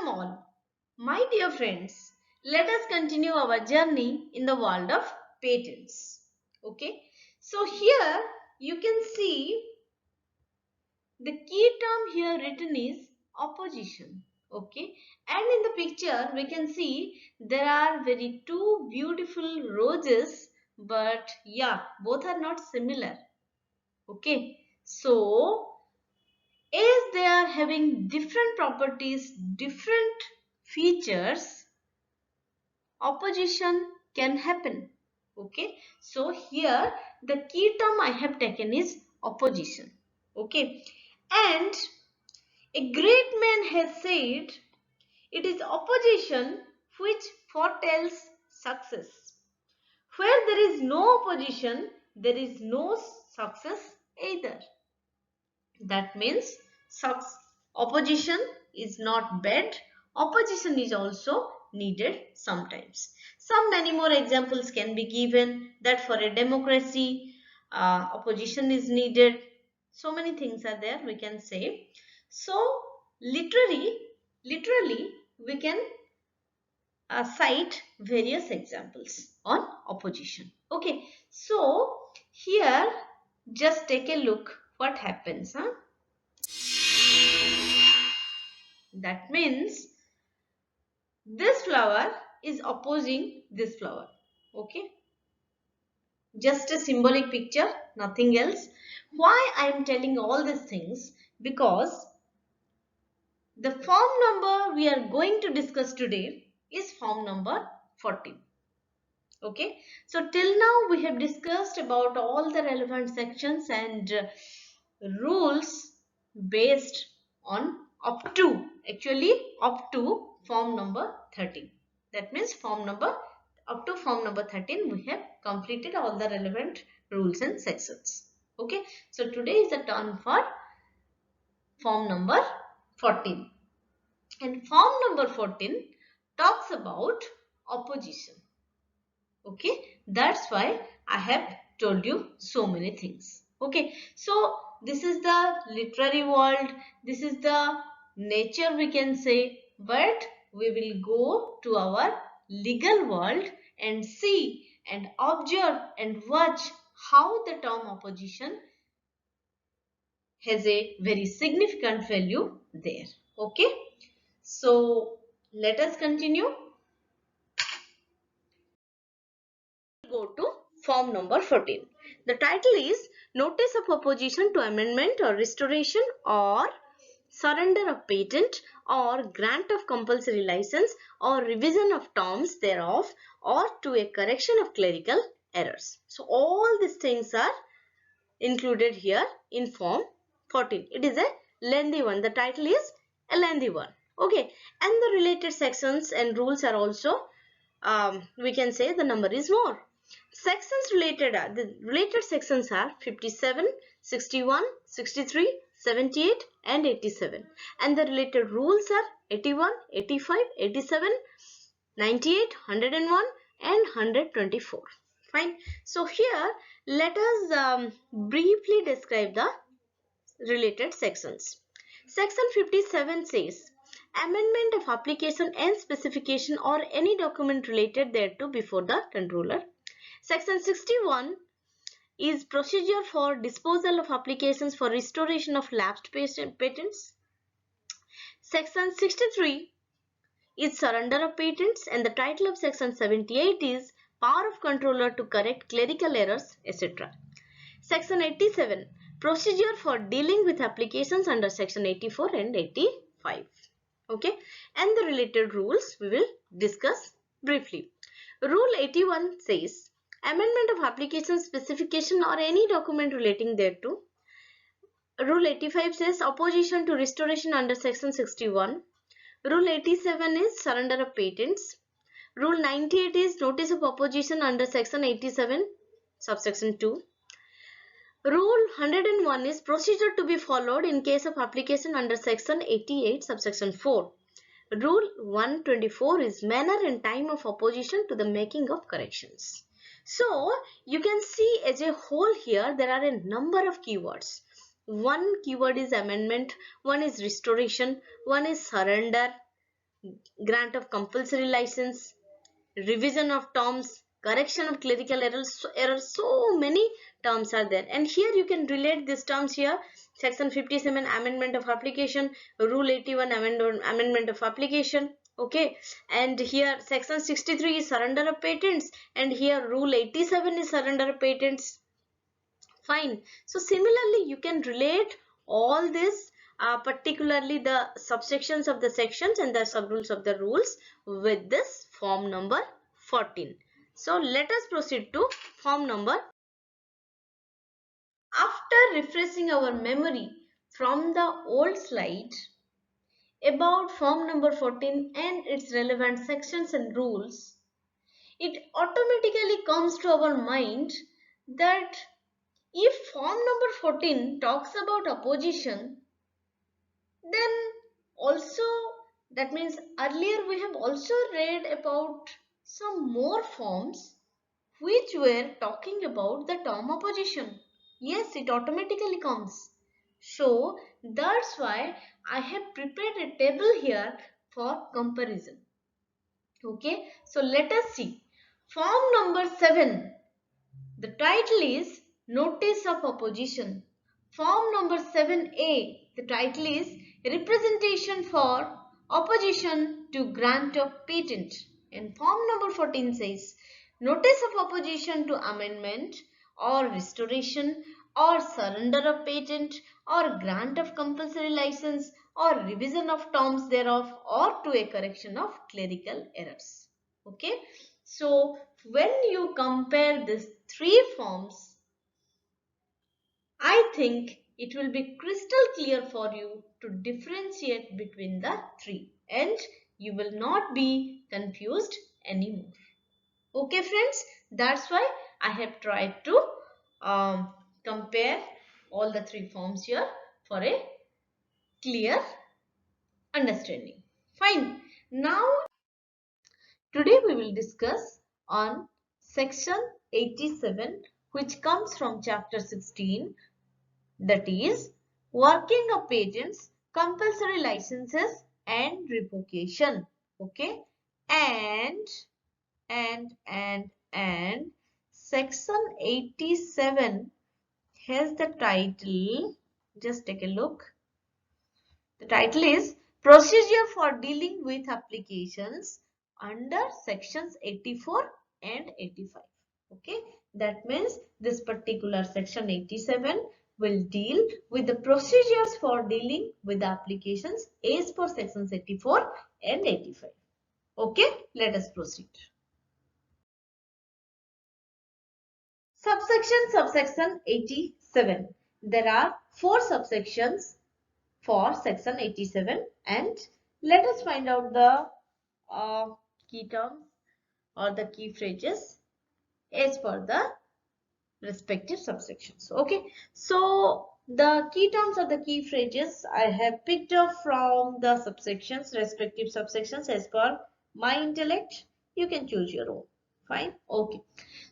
Welcome all. My dear friends, let us continue our journey in the world of patents. Okay, so here you can see the key term here written is opposition. Okay, and in the picture we can see there are very two beautiful roses, but yeah, both are not similar. Okay, so as they are having different properties, different features, opposition can happen. Okay, so here the key term I have taken is opposition. Okay, and a great man has said it is opposition which foretells success. Where there is no opposition, there is no success either. That means opposition is not bad. Opposition is also needed sometimes. Some many more examples can be given that for a democracy, opposition is needed. So many things are there we can say. So literally we can cite various examples on opposition. Okay, so here just take a look what happens. That means this flower is opposing this flower. Okay, just a symbolic picture, nothing else. Why I am telling all these things? Because the form number we are going to discuss today is form number 14. Okay, so till now we have discussed about all the relevant sections and rules based on up to form number 13. That means up to form number 13 we have completed all the relevant rules and sections. Okay, so today is the turn for form number 14, and form number 14 talks about opposition. Okay, that's why I have told you so many things. Okay, so this is the literary world, this is the nature we can say, but we will go to our legal world and see and observe and watch how the term opposition has a very significant value there. Okay, so let us continue. Go to form number 14. The title is Notice of Opposition to Amendment or Restoration or Surrender of Patent or Grant of Compulsory License or Revision of Terms thereof or to a correction of clerical errors. So all these things are included here in form 14. It is a lengthy one. The title is a lengthy one. Okay, and the related sections and rules are also we can say the number is more. Sections related are, the related sections are 57, 61, 63, 78 and 87, and the related rules are 81, 85, 87, 98, 101 and 124. Fine. So here let us briefly describe the related sections. Section 57 says amendment of application and specification or any document related thereto before the controller. Section 61 is procedure for disposal of applications for restoration of lapsed patents. Section 63 is surrender of patents, and the title of section 78 is power of controller to correct clerical errors, etc. Section 87, procedure for dealing with applications under section 84 and 85. Okay, and the related rules we will discuss briefly. Rule 81 says amendment of application specification or any document relating thereto. Rule 85 says opposition to restoration under section 61. Rule 87 is surrender of patents. Rule 98 is notice of opposition under section 87 subsection 2. Rule 101 is procedure to be followed in case of application under section 88 subsection 4. Rule 124 is manner and time of opposition to the making of corrections. So you can see as a whole here there are a number of keywords. One keyword is amendment, one is restoration, one is surrender, grant of compulsory license, revision of terms, correction of clerical errors. So many terms are there, and here you can relate these terms here. Section 57, amendment of application. Rule 81, amendment of application. Okay, and here section 63 is surrender of patents, and here rule 87 is surrender of patents. Fine. So similarly, you can relate all this, particularly the subsections of the sections and the subrules of the rules, with this form number 14. So let us proceed to form number. After refreshing our memory from the old slide about form number 14 and its relevant sections and rules, it automatically comes to our mind that if form number 14 talks about opposition, then also that means earlier we have also read about some more forms which were talking about the term opposition. Yes, it automatically comes. So that's why I have prepared a table here for comparison. Okay, so let us see. Form number 7. The title is Notice of Opposition. Form number 7A. The title is Representation for Opposition to Grant of Patent. And form number 14 says Notice of Opposition to Amendment or Restoration or Surrender of Patent or Grant of Compulsory License or Revision of Terms thereof or to a correction of clerical errors. Okay. So when you compare these three forms, I think it will be crystal clear for you to differentiate between the three, and you will not be confused anymore. Okay friends, that's why I have tried to compare all the three forms here for a clear understanding. Fine. Now today we will discuss on section 87, which comes from chapter 16, that is working of patents, compulsory licenses and revocation. Okay, and section 87 has the title, just take a look. The title is Procedure for Dealing with Applications under sections 84 and 85. Okay, that means this particular section 87 will deal with the procedures for dealing with applications as per sections 84 and 85. Okay, let us proceed. Subsection 87. There are 4 subsections for section 87, and let us find out the key terms or the key phrases as per the respective subsections. Okay, so the key terms or the key phrases I have picked up from the subsections, respective subsections as per my intellect. You can choose your own. Fine. Okay,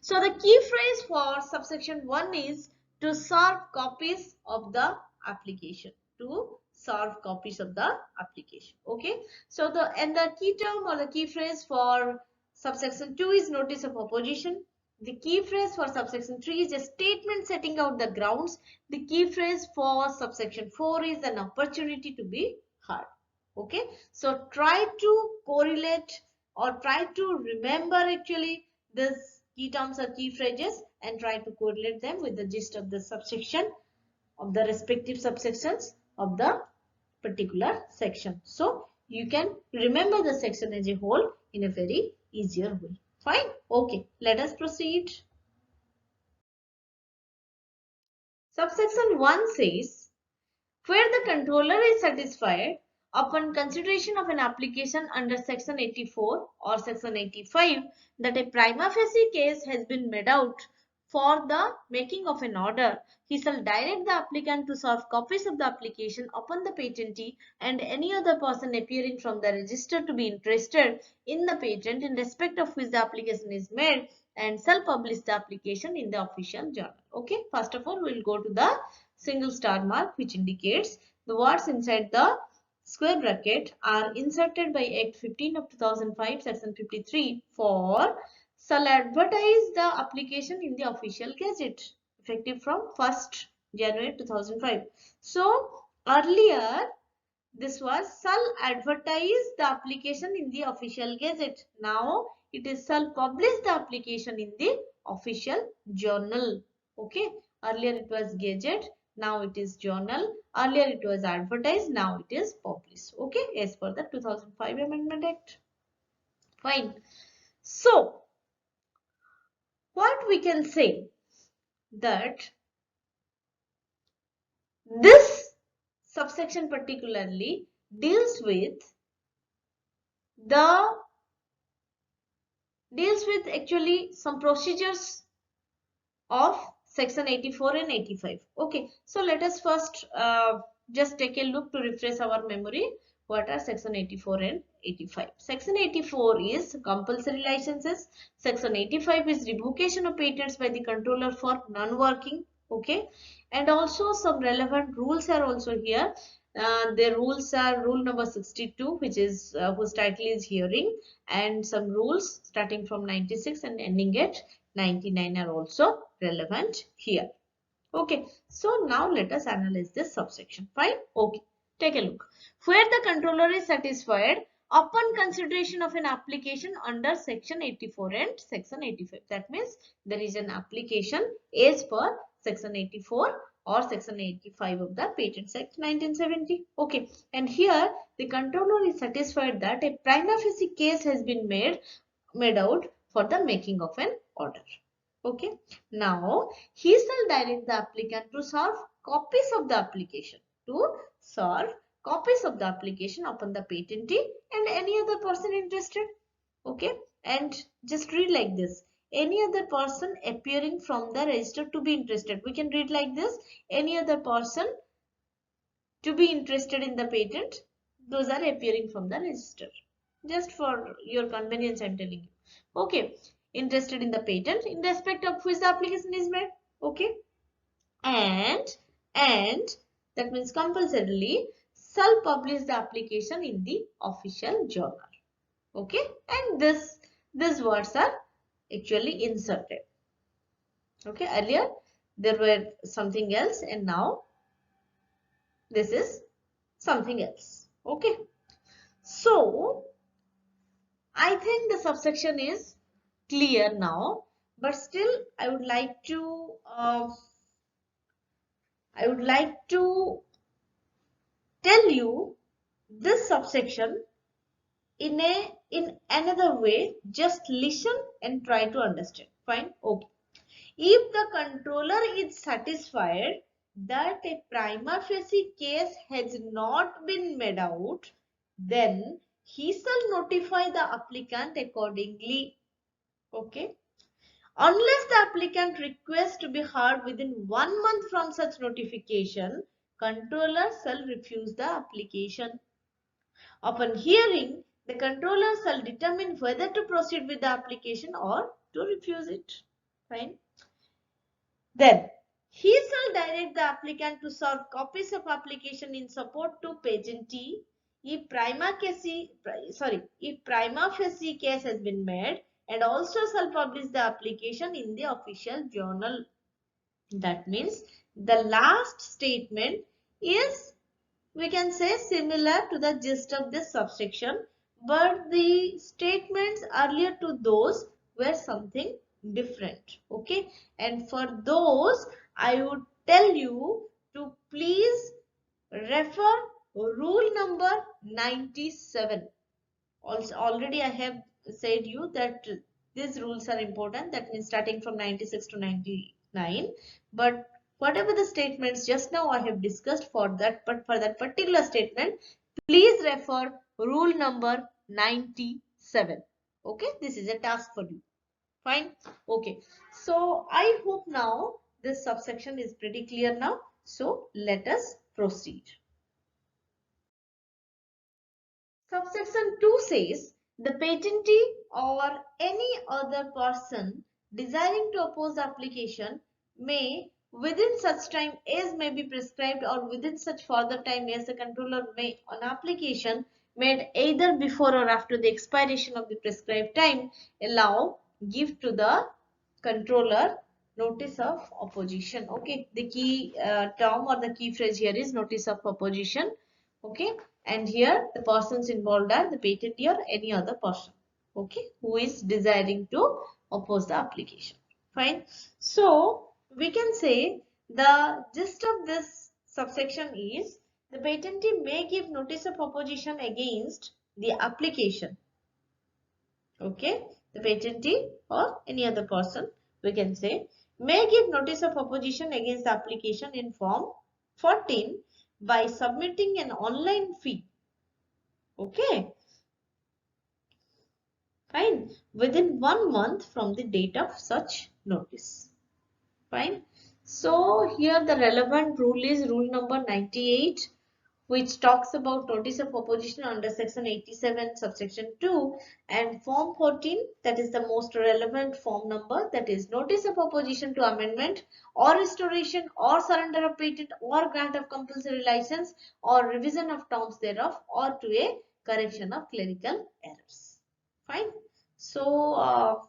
so the key phrase for subsection 1 is to serve copies of the application. To serve copies of the application. Okay, so the key term or the key phrase for subsection 2 is notice of opposition. The key phrase for subsection 3 is a statement setting out the grounds. The key phrase for subsection 4 is an opportunity to be heard. Okay, so try to correlate or try to remember actually this key terms or key phrases and try to correlate them with the gist of the subsection of the respective subsections of the particular section. So you can remember the section as a whole in a very easier way. Fine. Okay, let us proceed. Subsection 1 says, where the controller is satisfied upon consideration of an application under section 84 or section 85 that a prima facie case has been made out for the making of an order, he shall direct the applicant to serve copies of the application upon the patentee and any other person appearing from the register to be interested in the patent in respect of which the application is made, and shall publish the application in the official journal. Okay, first of all we will go to the single star mark which indicates the words inside the square bracket are inserted by Act 15 of 2005 section 53 for shall advertise the application in the official gazette effective from 1st January 2005. So earlier this was shall advertise the application in the official gazette. Now it is shall publish the application in the official journal. Okay. Earlier it was gazette. Now it is journal. Earlier it was advertised. Now it is published. Okay. As per the 2005 Amendment Act. Fine. So what we can say that this subsection particularly deals with actually some procedures of section 84 and 85. Okay, so let us first just take a look to refresh our memory. What are section 84 and 85? Section 84 is compulsory licenses. Section 85 is revocation of patents by the controller for non-working. Okay, and also some relevant rules are also here. The rules are rule number 62, which is whose title is hearing, and some rules starting from 96 and ending at 99 are also relevant here. Okay, so now let us analyze this subsection. Fine. Okay, take a look. Where the controller is satisfied upon consideration of an application under section 84 and section 85. That means there is an application as per section 84 or section 85 of the Patents Act 1970. Okay, and here the controller is satisfied that a prima facie case has been made out for the making of an order. Okay, now he shall direct the applicant to serve copies of the application upon the patentee and any other person interested. Okay, and just read like this: any other person appearing from the register to be interested. We can read like this: any other person to be interested in the patent, those are appearing from the register. Just for your convenience I am telling you. Okay, interested in the patent in respect of which the application is made. Okay, and that means compulsorily shall publish the application in the official journal. Okay, and these words are actually inserted. Okay, earlier there were something else and now this is something else. Okay, so I think the subsection is clear now, but still I would like to tell you this subsection in another way. Just listen and try to understand. Fine. Okay. If the controller is satisfied that a prima facie case has not been made out, then he shall notify the applicant accordingly. Okay. Unless the applicant requests to be heard within 1 month from such notification, controller shall refuse the application. Upon hearing, the controller shall determine whether to proceed with the application or to refuse it. Fine. Then, he shall direct the applicant to serve copies of application in support to patentee if prima facie case has been made, and also shall publish the application in the official journal. That means the last statement is, we can say, similar to the gist of this subsection, but the statements earlier to those were something different. Okay, and for those I would tell you to please refer rule number 97. Also, already I have said you that these rules are important. That means starting from 96 to 99. But whatever the statements just now I have discussed for that, but for that particular statement, please refer rule number 97. Okay, this is a task for you. Fine. Okay. So I hope now this subsection is pretty clear now. So let us proceed. Subsection 2 says the patentee or any other person desiring to oppose the application may within such time as may be prescribed or within such further time as the controller may on application made either before or after the expiration of the prescribed time allow give to the controller notice of opposition. Okay, the key term or the key phrase here is notice of opposition. Okay, and here the persons involved are the patentee or any other person, okay, who is desiring to oppose the application. Fine. So we can say the gist of this subsection is the patentee may give notice of opposition against the application. Okay, the patentee or any other person, we can say, may give notice of opposition against the application in form 14 by submitting an online fee. Okay, fine, within 1 month from the date of such notice. Fine. So here the relevant rule is rule number 98, which talks about notice of opposition under section 87 subsection 2, and form 14, that is the most relevant form number, that is notice of opposition to amendment or restoration or surrender of patent or grant of compulsory license or revision of terms thereof or to a correction of clerical errors. Fine. So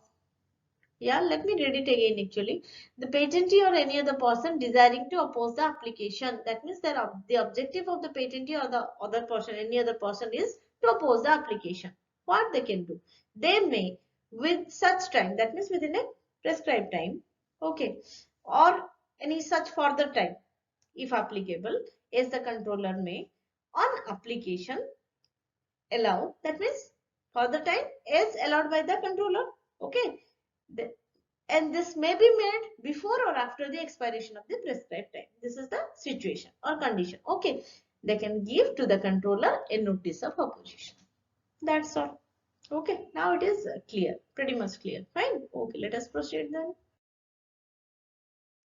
yeah, let me read it again actually. The patentee or any other person desiring to oppose the application. That means that the objective of the patentee or the other person, any other person, is to oppose the application. What they can do? They may, with such time, that means within a prescribed time, okay, or any such further time, if applicable, as the controller may, on application, allow, that means further time is allowed by the controller, okay. And this may be made before or after the expiration of the prescribed time. This is the situation or condition. Okay, they can give to the controller a notice of opposition. That's all. Okay, now it is clear, pretty much clear. Fine. Okay, let us proceed then.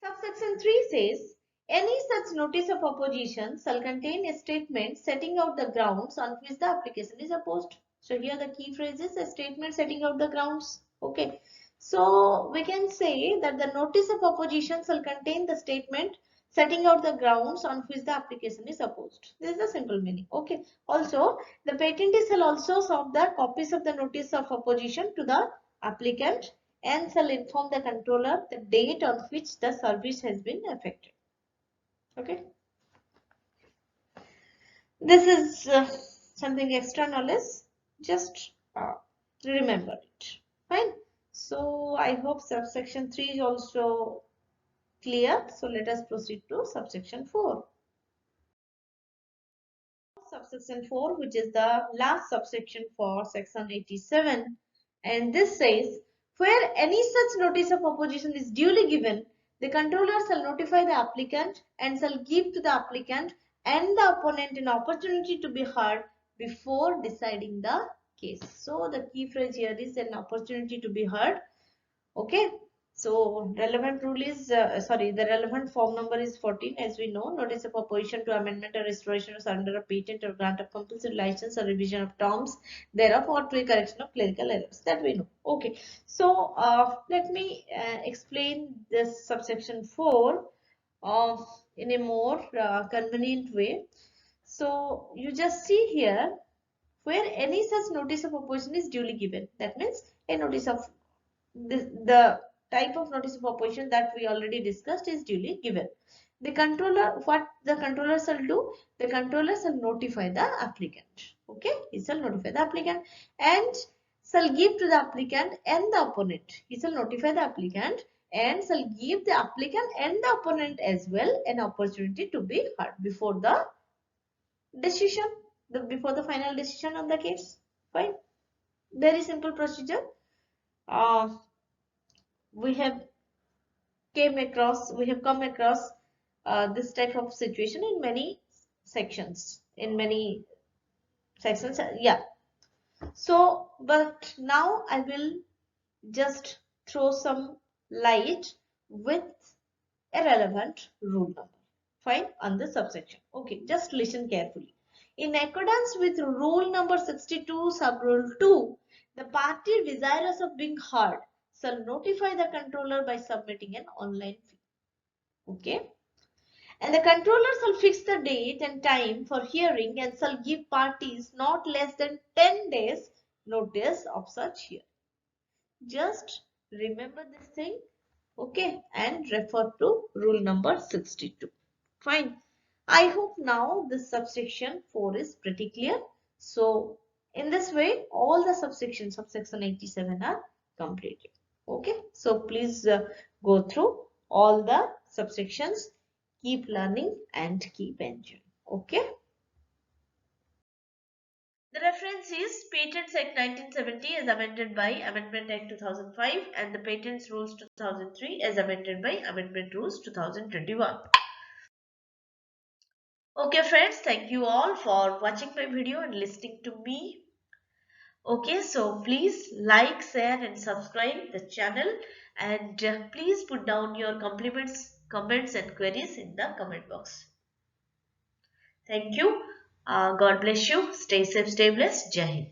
Subsection 3 says, any such notice of opposition shall contain a statement setting out the grounds on which the application is opposed. So here the key phrase is a statement setting out the grounds. Okay. So we can say that the notice of opposition shall contain the statement setting out the grounds on which the application is opposed. This is the simple meaning. Okay. Also, the patentee shall also serve the copies of the notice of opposition to the applicant and shall inform the controller the date on which the service has been effected. Okay. This is something extra knowledge. Just remember it. Fine. So I hope subsection 3 is also clear. So let us proceed to subsection 4. Subsection 4, which is the last subsection for section 87, and this says, where any such notice of opposition is duly given, the controller shall notify the applicant and shall give to the applicant and the opponent an opportunity to be heard before deciding the case. So the key phrase here is an opportunity to be heard. Okay, so relevant rule is the relevant form number is 14, as we know. Notice of opposition to amendment or restoration or surrender of patent or grant of compulsory license or revision of terms thereof or to a correction of clerical errors, that we know. Okay, so let me explain this subsection 4 in a more convenient way. So you just see here, where any such notice of opposition is duly given, that means a notice of the type of notice of opposition that we already discussed is duly given. The controller, what the controller shall do? The controller shall notify the applicant. Okay, he shall notify the applicant and shall give to the applicant and the opponent. He shall notify the applicant and shall give the applicant and the opponent as well an opportunity to be heard before the decision, before the final decision on the case. Fine. Very simple procedure. Uh, we have come across this type of situation in many sections, yeah. So but now I will just throw some light with a relevant rule number, fine, on the subsection. Okay, just listen carefully. In accordance with rule number 62 sub rule 2, the party desirous of being heard shall notify the controller by submitting an online fee. Okay. And the controller shall fix the date and time for hearing and shall give parties not less than 10 days notice of such hearing. Just remember this thing, okay, and refer to rule number 62. Fine. I hope now this subsection 4 is pretty clear. So, in this way, all the subsections, subsection 87 are completed. Okay. So, please go through all the subsections, keep learning and keep enjoying. Okay. The reference is Patents Act 1970 as amended by Amendment Act 2005 and the Patents Rules 2003 as amended by Amendment Rules 2021. Okay friends, thank you all for watching my video and listening to me. Okay, so please like, share and subscribe the channel and please put down your compliments, comments and queries in the comment box. Thank you. God bless you. Stay safe, stay blessed. Jai Hind.